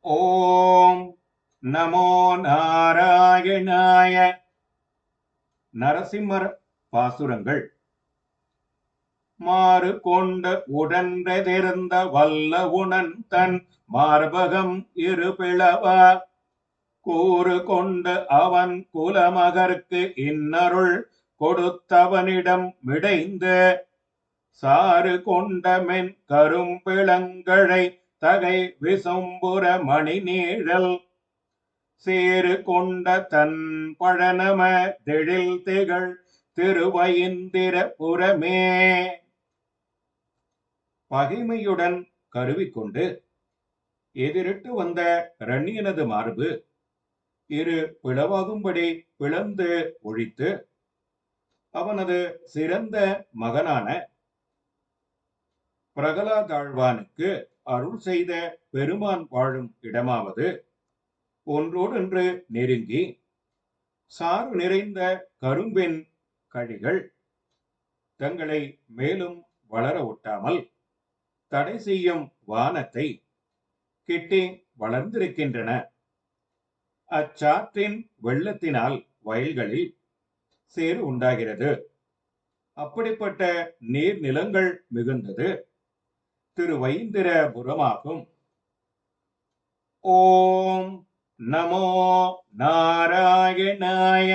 ஓம் நமோ நாராயணாய. நரசிம்மர் பாசுரங்கள். மாறு கொண்ட உடன்றெதிர்ந்த வல்ல உணன் தன் மார்பகம் இருபிளவா கூறு கொண்டு அவன் குலமகர்க்கு இன்னருள் கொடுத்தவனிடம் மிடைந்து சாறு கொண்ட மென் கரும்பிளங்கழை தகை விசும்புற மணி நீழல் சேறு கொண்ட தன் பழனம தெழில் திகழ் திருவயிந்திர புறமே. பகைமையுடன் கருவிக்கொண்டு எதிரிட்டு வந்த இரணியனது மார்பு இரு பிளவாகும்படி பிளந்து ஒழித்து அவனது சிறந்த மகனான பிரகலாதாழ்வானுக்கு அருள் செய்த பெருமான் வாழும் இடமாவது ஒன்றோடொன்று நெருங்கி சாறு நிறைந்த கரும்பின் கழிகள் தங்களை மேலும் வளர ஒட்டாமல் தடை செய்யும் வானத்தை கிட்டி வளர்ந்திருக்கின்றன. அச்சாற்றின் வெள்ளத்தினால் வயல்களில் சேறு உண்டாகிறது. அப்படிப்பட்ட நீர்நிலங்கள் மிகுந்தது திருவயிந்திரபுரமாகும். ஓம் நமோ நாராயணாய.